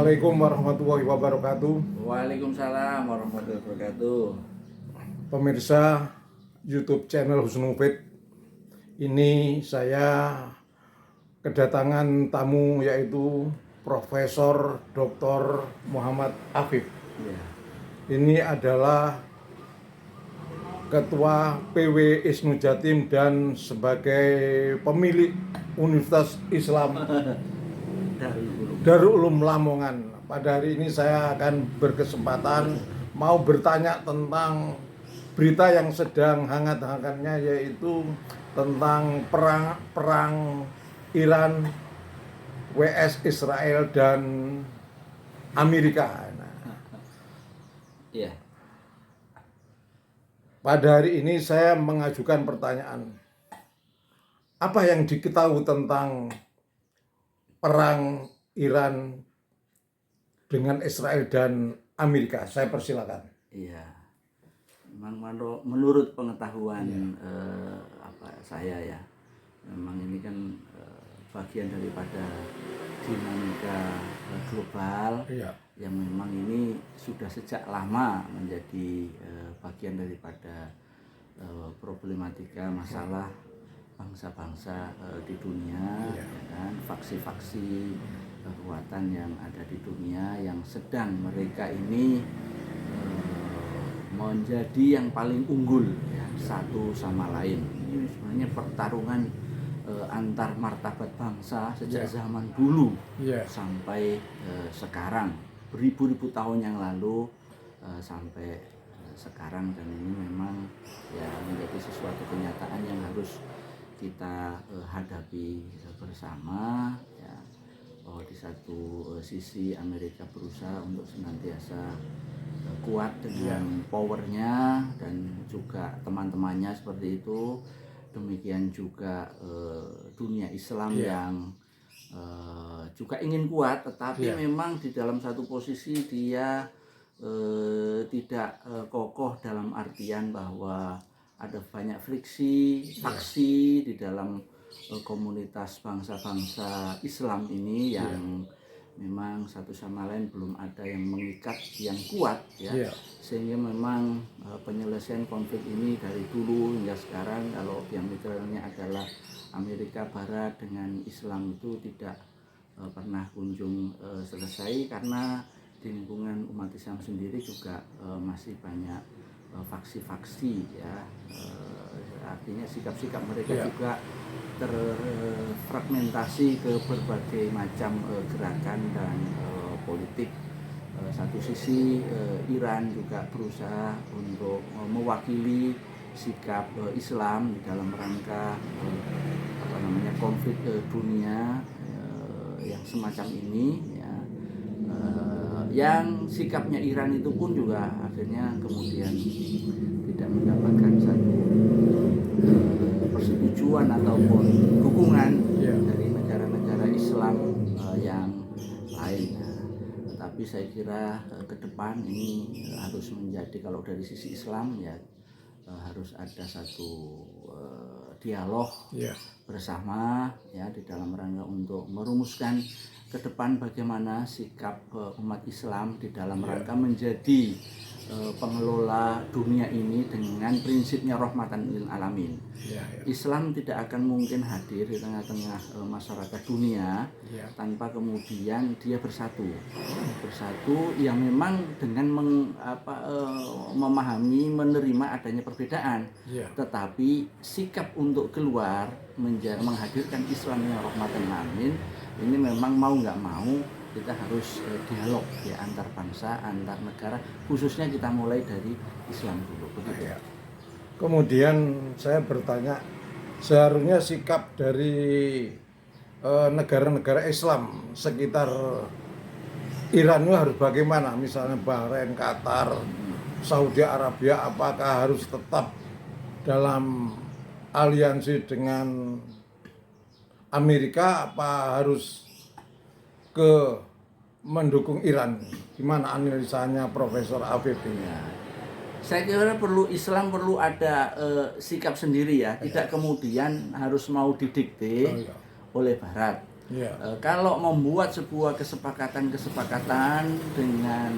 Assalamualaikum warahmatullahi wabarakatuh. Waalaikumsalam warahmatullahi wabarakatuh. Pemirsa YouTube channel Husnul Fit, ini saya kedatangan tamu yaitu Profesor Dr. Muhammad Afif. Ya. Ini adalah Ketua PW Isnu Jatim dan sebagai pemilik Universitas Islam Darul Ulum Lamongan. Pada hari ini saya akan berkesempatan mau bertanya tentang berita yang sedang hangat-hangatnya, yaitu tentang perang Iran vs Israel dan Amerika. Iya. Pada hari ini saya mengajukan pertanyaan, apa yang diketahui tentang perang Iran dengan Israel dan Amerika? Saya persilakan. Iya. Memang menurut pengetahuan saya ya, memang ini kan bagian daripada dinamika global yang memang ini sudah sejak lama menjadi bagian daripada problematika masalah bangsa-bangsa di dunia, ya kan? Faksi-faksi kekuatan yang ada di dunia yang sedang mereka ini menjadi yang paling unggul ya, satu sama lain. Ini sebenarnya pertarungan antar martabat bangsa sejak zaman dulu sampai sekarang, beribu-ribu tahun yang lalu sampai sekarang, dan ini memang ya menjadi sesuatu kenyataan yang harus kita hadapi bersama ya. Oh, di satu sisi Amerika berusaha untuk senantiasa kuat dengan powernya dan juga teman-temannya seperti itu. Demikian juga dunia Islam yang juga ingin kuat, tetapi memang di dalam satu posisi dia tidak kokoh, dalam artian bahwa ada banyak friksi, faksi di dalam komunitas bangsa-bangsa Islam ini yang memang satu sama lain belum ada yang mengikat yang kuat ya. Sehingga memang penyelesaian konflik ini dari dulu hingga sekarang, kalau yang mitranya adalah Amerika Barat dengan Islam, itu tidak pernah kunjung selesai, karena di lingkungan umat Islam sendiri juga masih banyak faksi-faksi ya, artinya sikap-sikap mereka juga terfragmentasi ke berbagai macam gerakan dan politik. Satu sisi Iran juga berusaha untuk mewakili sikap Islam di dalam rangka konflik dunia yang semacam ini ya. Yang sikapnya Iran itu pun juga akhirnya kemudian tidak mendapatkan satu persetujuan ataupun dukungan dari negara-negara Islam yang lain. Tapi saya kira ke depan ini harus menjadi, kalau dari sisi Islam ya harus ada satu dialog bersama ya, di dalam rangka untuk merumuskan ke depan bagaimana sikap umat Islam di dalam rangka menjadi pengelola dunia ini dengan prinsipnya rahmatan lil alamin. Islam tidak akan mungkin hadir di tengah-tengah masyarakat dunia tanpa kemudian dia bersatu yang memang dengan memahami, menerima adanya perbedaan, tetapi sikap untuk keluar menghadirkan Islam yang rahmatan lil alamin ini memang mau nggak mau kita harus dialog ya, antar bangsa, antar negara, khususnya kita mulai dari Islam dulu begitu. Kemudian saya bertanya, seharusnya sikap dari negara-negara Islam sekitar Iran itu harus bagaimana? Misalnya Bahrain, Qatar, Saudi Arabia, apakah harus tetap dalam aliansi dengan Amerika, apa harus mendukung Iran? Gimana analisanya Profesor Afif ini? Saya kira Islam perlu ada sikap sendiri ya, tidak kemudian harus mau didikte oleh Barat. Kalau membuat sebuah kesepakatan dengan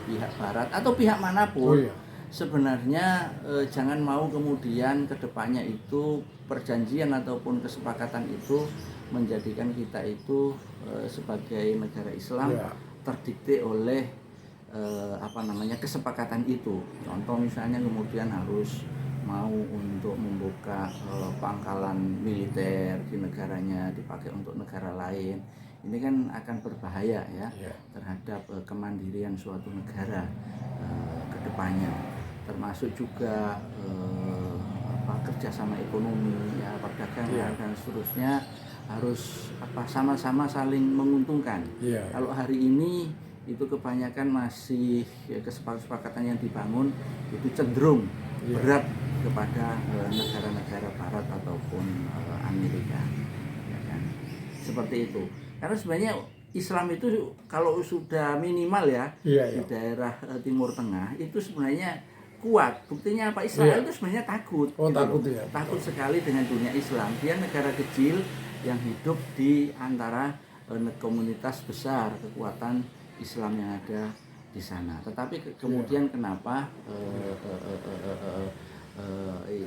pihak Barat atau pihak manapun, sebenarnya jangan mau kemudian kedepannya itu perjanjian ataupun kesepakatan itu menjadikan kita itu sebagai negara Islam terdikte oleh kesepakatan itu. Contoh misalnya kemudian harus mau untuk membuka pangkalan militer di negaranya dipakai untuk negara lain. Ini kan akan berbahaya ya terhadap kemandirian suatu negara ke depannya. Termasuk juga kerjasama ekonomi, ya, perdagangan dan seterusnya harus sama-sama saling menguntungkan. Kalau hari ini itu kebanyakan masih kesepakatan yang dibangun itu cenderung berat kepada negara-negara Barat ataupun Amerika, ya kan? Seperti itu. Karena sebenarnya Islam itu kalau sudah minimal di daerah Timur Tengah itu sebenarnya kuat. Buktinya apa? Israel itu sebenarnya takut. Takut sekali dengan dunia Islam. Dia negara kecil yang hidup di antara komunitas besar kekuatan Islam yang ada di sana. Tetapi kemudian kenapa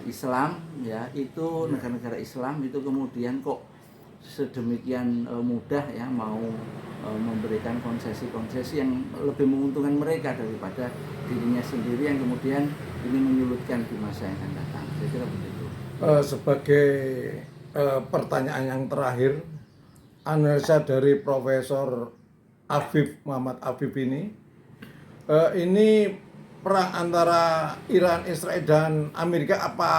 Islam itu negara-negara Islam itu kemudian kok sedemikian mudah mau memberikan konsesi-konsesi yang lebih menguntungkan mereka daripada dirinya sendiri yang kemudian ini menyulitkan di masa yang akan datang. Saya kira begitu. Sebagai pertanyaan yang terakhir, analisa dari Profesor Muhammad Afif ini perang antara Iran, Israel dan Amerika apa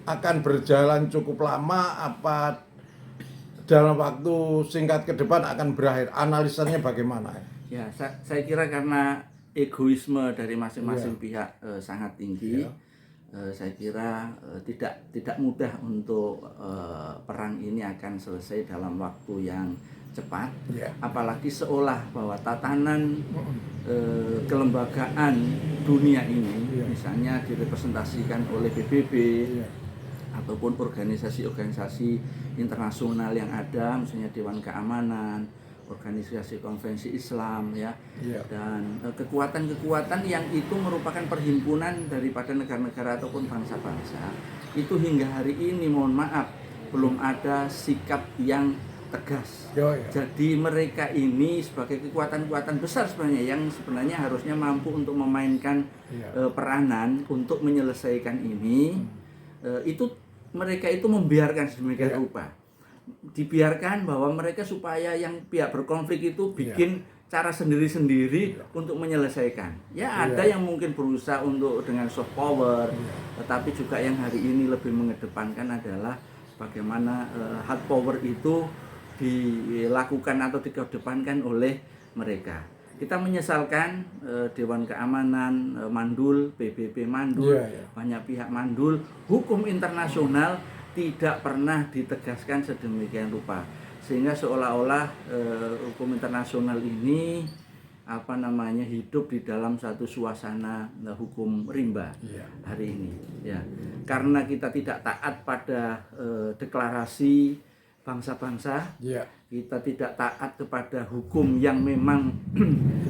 akan berjalan cukup lama, apa dalam waktu singkat ke depan akan berakhir? Analisanya bagaimana? Ya, saya kira karena egoisme dari masing-masing pihak sangat tinggi. Saya kira tidak mudah untuk perang ini akan selesai dalam waktu yang cepat. Apalagi seolah bahwa tatanan kelembagaan dunia ini misalnya direpresentasikan oleh PBB ataupun organisasi-organisasi internasional yang ada, misalnya Dewan Keamanan, organisasi konvensi Islam dan kekuatan-kekuatan yang itu merupakan perhimpunan daripada negara-negara ataupun bangsa-bangsa itu hingga hari ini mohon maaf belum ada sikap yang tegas. Jadi mereka ini sebagai kekuatan-kekuatan besar sebenarnya yang sebenarnya harusnya mampu untuk memainkan peranan untuk menyelesaikan ini, itu mereka itu membiarkan sedemikian rupa. Dibiarkan bahwa mereka supaya yang pihak berkonflik itu bikin cara sendiri-sendiri untuk menyelesaikan. Ada yang mungkin berusaha untuk dengan soft power, tetapi juga yang hari ini lebih mengedepankan adalah bagaimana hard power itu dilakukan atau dikedepankan oleh mereka. Kita menyesalkan Dewan Keamanan mandul, PBB mandul, banyak pihak mandul, hukum internasional tidak pernah ditegaskan sedemikian rupa, sehingga seolah-olah hukum internasional ini hidup di dalam satu suasana hukum rimba hari ini. Karena kita tidak taat pada deklarasi bangsa-bangsa, kita tidak taat kepada hukum yang memang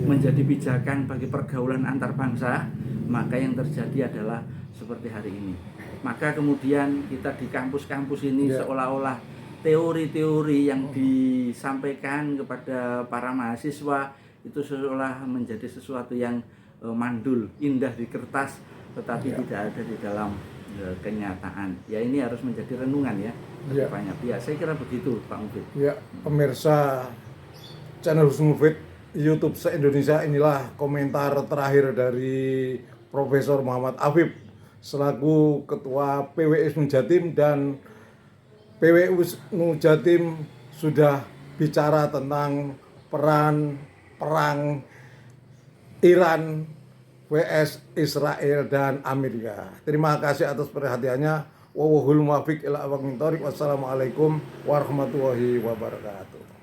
menjadi pijakan bagi pergaulan antar bangsa, maka yang terjadi adalah seperti hari ini. Maka kemudian kita di kampus-kampus ini seolah-olah teori-teori yang disampaikan kepada para mahasiswa itu seolah menjadi sesuatu yang mandul, indah di kertas, tetapi tidak ada di dalam kenyataan. Ini harus menjadi renungan banyak pihak. Saya kira begitu, Pak Mufid. Pemirsa channel Gus Mufid YouTube se-Indonesia, inilah komentar terakhir dari Profesor Muhammad Afif selaku Ketua PWI Jatim, dan PWI Jatim sudah bicara tentang perang Iran vs Israel dan Amerika. Terima kasih atas perhatiannya. Wallahul muwaffiq ila aqwamit thoriq. Wassalamualaikum warahmatullahi wabarakatuh.